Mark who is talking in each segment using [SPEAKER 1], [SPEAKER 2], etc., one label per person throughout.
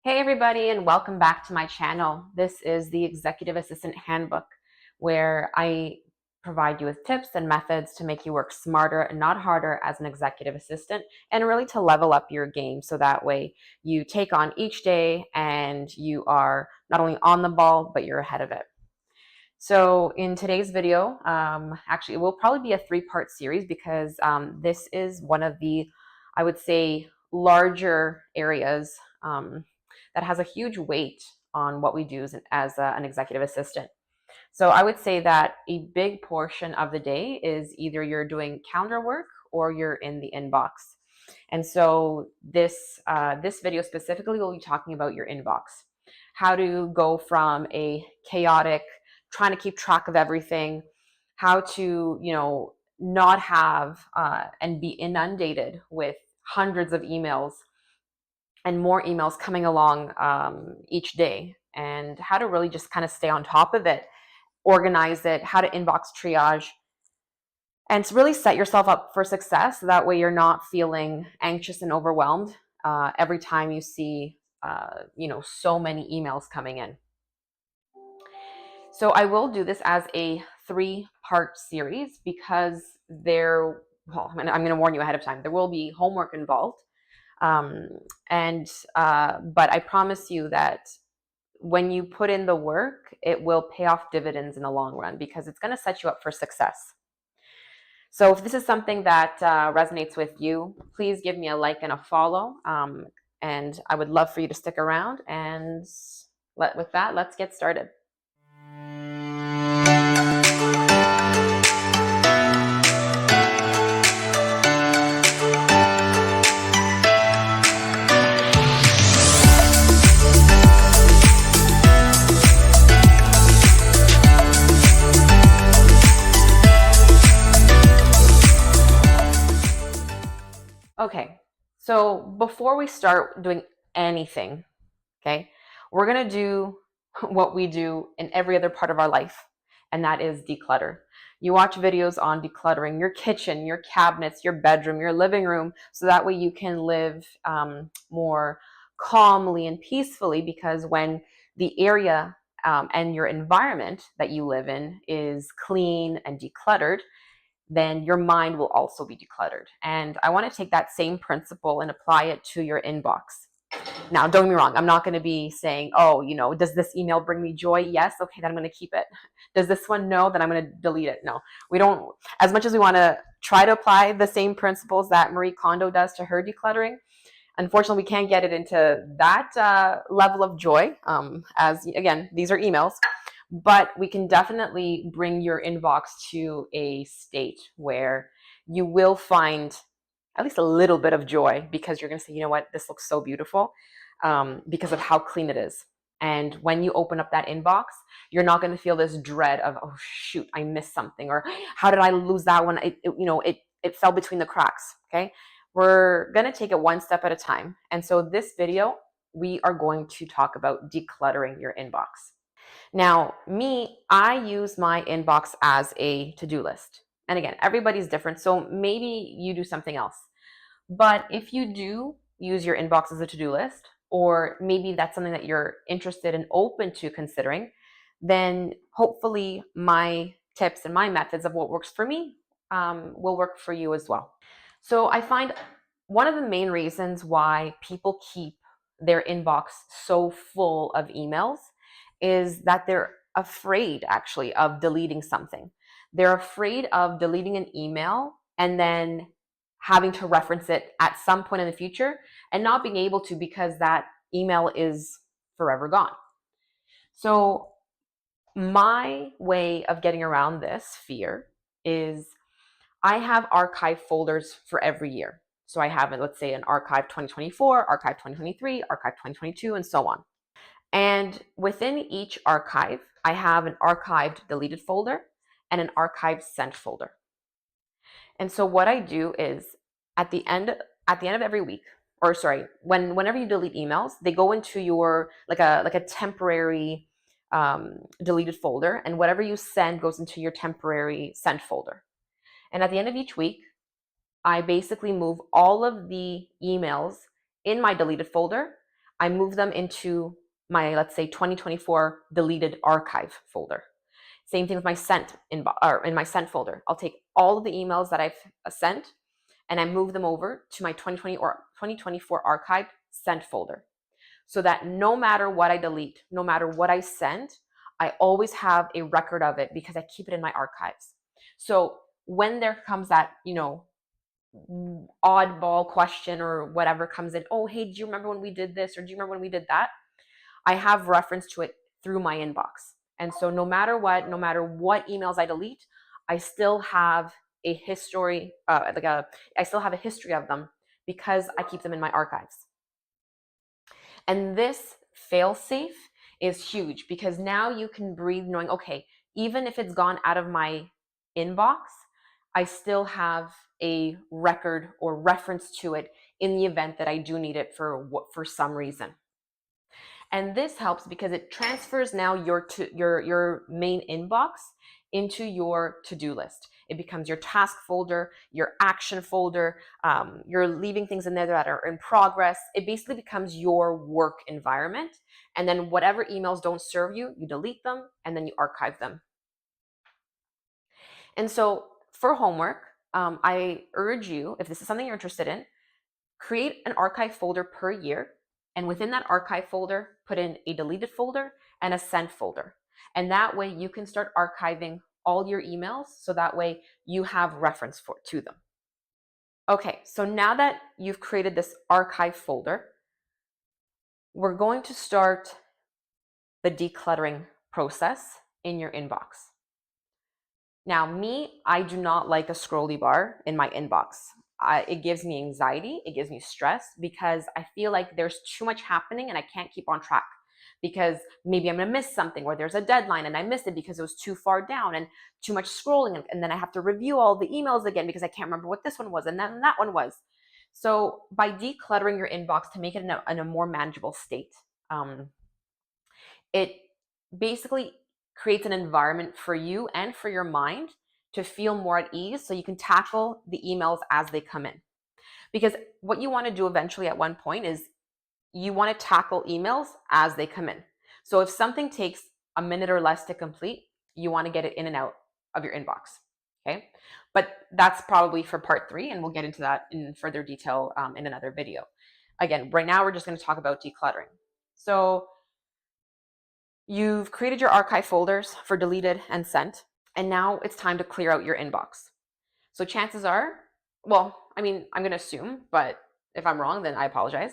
[SPEAKER 1] Hey everybody, and welcome back to my channel. This is the Executive Assistant Handbook, where I provide you with tips and methods to make you work smarter and not harder as an executive assistant, and really to level up your game so that way you take on each day and you are not only on the ball, but you're ahead of it. So in today's video, actually it will probably be a three-part series because this is one of the, I would say, larger areas that has a huge weight on what we do as an executive assistant. So I would say that a big portion of the day is either you're doing calendar work or you're in the inbox. And so this video specifically will be talking about your inbox, how to go from a chaotic, trying to keep track of everything, how to not have and be inundated with hundreds of emails and more emails coming along each day, and how to really just kind of stay on top of it, organize it, how to inbox triage, and to really set yourself up for success. That way you're not feeling anxious and overwhelmed every time you see so many emails coming in. So I will do this as a three-part series because I'm going to warn you ahead of time, there will be homework involved. But I promise you that when you put in the work, it will pay off dividends in the long run because it's going to set you up for success. So if this is something that resonates with you, please give me a like and a follow. And I would love for you to stick around. And with that, let's get started. Okay, so before we start doing anything, okay, we're gonna do what we do in every other part of our life, and that is declutter. You watch videos on decluttering your kitchen, your cabinets, your bedroom, your living room, so that way you can live more calmly and peacefully, because when the area and your environment that you live in is clean and decluttered, then your mind will also be decluttered. And I want to take that same principle and apply it to your inbox. Now, don't get me wrong, I'm not going to be saying, oh, does this email bring me joy? Yes. Okay, then I'm going to keep it. Does this one? No, then I'm going to delete it. No, we don't. As much as we want to try to apply the same principles that Marie Kondo does to her decluttering, unfortunately, we can't get it into that level of joy. As again, these are emails, but we can definitely bring your inbox to a state where you will find at least a little bit of joy, because you're going to say, you know what, this looks so beautiful, because of how clean it is. And when you open up that inbox, you're not going to feel this dread of, oh shoot, I missed something, or how did I lose that one? It fell between the cracks. Okay, we're going to take it one step at a time. And so this video, we are going to talk about decluttering your inbox. Now, I use my inbox as a to-do list. And again, everybody's different, so maybe you do something else. But if you do use your inbox as a to-do list, or maybe that's something that you're interested and open to considering, then hopefully my tips and my methods of what works for me will work for you as well. So I find one of the main reasons why people keep their inbox so full of emails is that they're afraid actually of deleting something. They're afraid of deleting an email and then having to reference it at some point in the future and not being able to, because that email is forever gone. So my way of getting around this fear is I have archive folders for every year. So I have, let's say, an archive 2024, archive 2023, archive 2022, and so on. And within each archive, I have an archived deleted folder and an archived sent folder. And so what I do is at the end of every week, or sorry, whenever you delete emails, they go into your like a temporary deleted folder, and whatever you send goes into your temporary sent folder. And at the end of each week, I basically move all of the emails in my deleted folder. I move them into my, let's say, 2024 deleted archive folder. Same thing with my sent or in my sent folder. I'll take all of the emails that I've sent and I move them over to my 2020 or 2024 archived sent folder, so that no matter what I delete, no matter what I send, I always have a record of it because I keep it in my archives. So when there comes that, oddball question or whatever comes in, oh, hey, do you remember when we did this? Or do you remember when we did that? I have reference to it through my inbox. And so no matter what emails I delete, I still have a history, I still have a history of them because I keep them in my archives. And this fail safe is huge because now you can breathe knowing, okay, even if it's gone out of my inbox, I still have a record or reference to it in the event that I do need it for some reason. And this helps because it transfers now your main inbox into your to-do list. It becomes your task folder, your action folder. You're leaving things in there that are in progress. It basically becomes your work environment. And then whatever emails don't serve you, you delete them and then you archive them. And so for homework, I urge you, if this is something you're interested in, create an archive folder per year. And within that archive folder, put in a deleted folder and a sent folder. And that way you can start archiving all your emails. So that way you have reference to them. Okay, so now that you've created this archive folder, we're going to start the decluttering process in your inbox. Now, I do not like a scrolly bar in my inbox. It gives me anxiety, it gives me stress because I feel like there's too much happening and I can't keep on track because maybe I'm gonna miss something or there's a deadline and I missed it because it was too far down and too much scrolling. And then I have to review all the emails again because I can't remember what this one was and then that one was. So by decluttering your inbox to make it in a more manageable state, it basically creates an environment for you and for your mind to feel more at ease so you can tackle the emails as they come in. Because what you want to do eventually at one point is you want to tackle emails as they come in. So if something takes a minute or less to complete, you want to get it in and out of your inbox. Okay. But that's probably for part 3, and we'll get into that in further detail in another video. Again, right now we're just going to talk about decluttering. So you've created your archive folders for deleted and sent, and now it's time to clear out your inbox. So chances are, well, I'm going to assume, but if I'm wrong, then I apologize.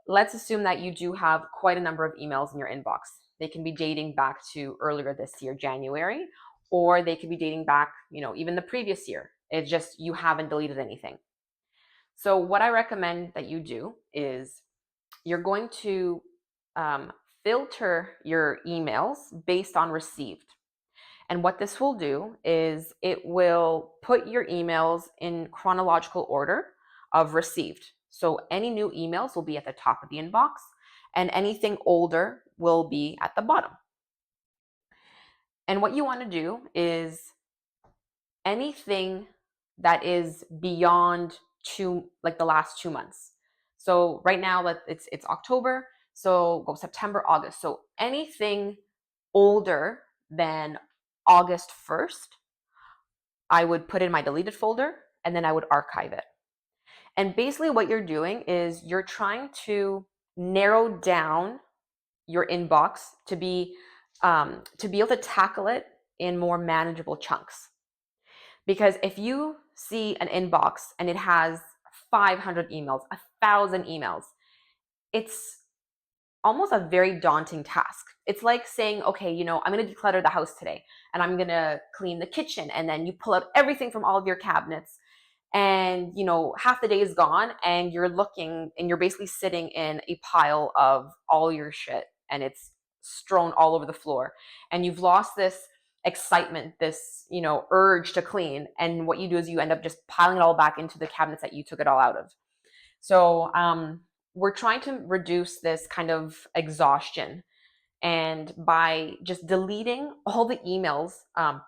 [SPEAKER 1] Let's assume that you do have quite a number of emails in your inbox. They can be dating back to earlier this year, January, or they could be dating back, even the previous year. It's just you haven't deleted anything. So what I recommend that you do is you're going to filter your emails based on received. And what this will do is it will put your emails in chronological order of received. So any new emails will be at the top of the inbox and anything older will be at the bottom. And what you want to do is anything that is beyond the last 2 months. So right now it's October, so go September, August. So anything older than August 1st, I would put in my deleted folder and then I would archive it. And basically what you're doing is you're trying to narrow down your inbox to be able to tackle it in more manageable chunks. Because if you see an inbox and it has 500 emails, 1,000 emails, it's almost a very daunting task. It's like saying, okay, I'm going to declutter the house today and I'm going to clean the kitchen. And then you pull out everything from all of your cabinets and, half the day is gone and you're looking and you're basically sitting in a pile of all your shit and it's strewn all over the floor. And you've lost this excitement, this, urge to clean. And what you do is you end up just piling it all back into the cabinets that you took it all out of. So, we're trying to reduce this kind of exhaustion, and by just deleting all the emails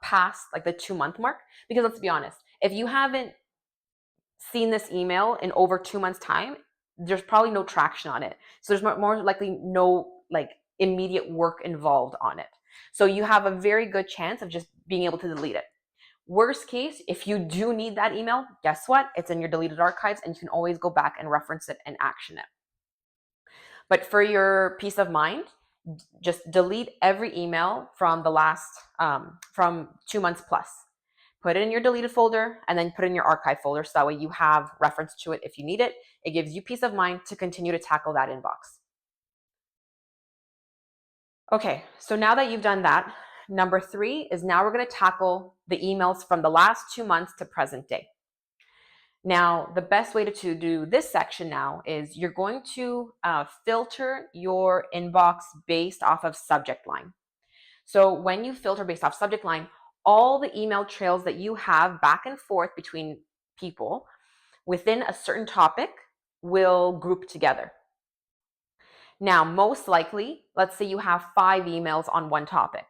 [SPEAKER 1] past like the 2-month mark, because let's be honest, if you haven't seen this email in over 2 months time, there's probably no traction on it. So there's more likely no like immediate work involved on it. So you have a very good chance of just being able to delete it. Worst case, if you do need that email, guess what? It's in your deleted archives and you can always go back and reference it and action it. But for your peace of mind, just delete every email from the last, from 2 months plus. Put it in your deleted folder and then put it in your archive folder so that way you have reference to it if you need it. It gives you peace of mind to continue to tackle that inbox. Okay, so now that you've done that, number 3 is now we're going to tackle the emails from the last 2 months to present day. Now, the best way to do this section now is you're going to filter your inbox based off of subject line. So when you filter based off subject line, all the email trails that you have back and forth between people within a certain topic will group together. Now, most likely, let's say you have 5 emails on one topic.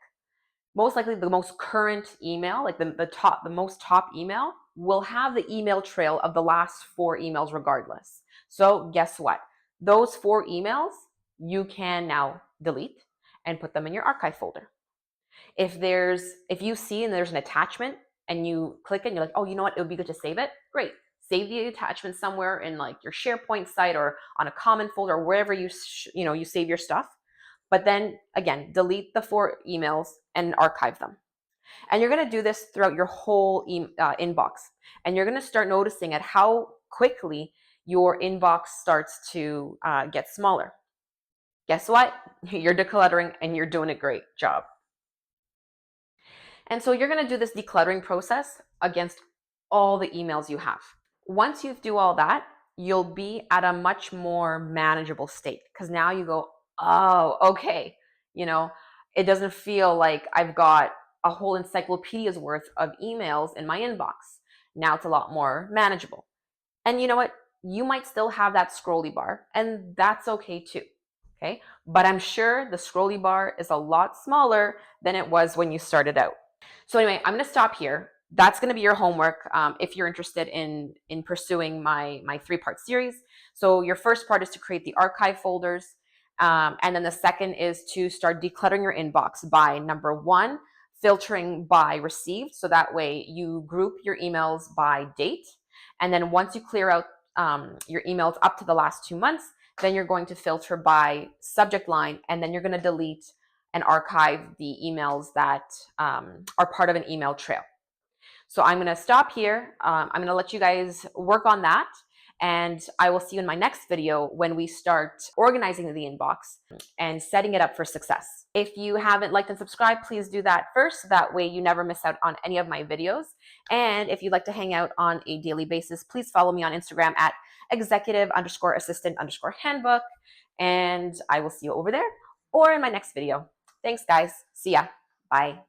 [SPEAKER 1] Most likely the most current email, like the most top email, will have the email trail of the last 4 emails regardless. So guess what? Those 4 emails you can now delete and put them in your archive folder. If you see and there's an attachment and you click it and you're like, oh, you know what, it would be good to save it, great. Save the attachment somewhere in like your SharePoint site or on a common folder, or wherever you save your stuff. But then again, delete the 4 emails and archive them. And you're going to do this throughout your whole inbox. And you're going to start noticing at how quickly your inbox starts to get smaller. Guess what? You're decluttering and you're doing a great job. And so you're going to do this decluttering process against all the emails you have. Once you do all that, you'll be at a much more manageable state because now you go, oh, okay, it doesn't feel like I've got a whole encyclopedia's worth of emails in my inbox. Now it's a lot more manageable. And you know what? You might still have that scrolly bar, and that's okay too. Okay. But I'm sure the scrolly bar is a lot smaller than it was when you started out. So anyway, I'm going to stop here. That's going to be your homework if you're interested in pursuing my 3-part series. So your first part is to create the archive folders. And then the second is to start decluttering your inbox by, number 1, filtering by received. So that way you group your emails by date. And then once you clear out your emails up to the last 2 months, then you're going to filter by subject line, and then you're going to delete and archive the emails that are part of an email trail. So I'm going to stop here. I'm going to let you guys work on that. And I will see you in my next video when we start organizing the inbox and setting it up for success. If you haven't liked and subscribed, please do that first. That way you never miss out on any of my videos. And if you'd like to hang out on a daily basis, please follow me on Instagram at executive_assistant_handbook. And I will see you over there or in my next video. Thanks, guys. See ya. Bye.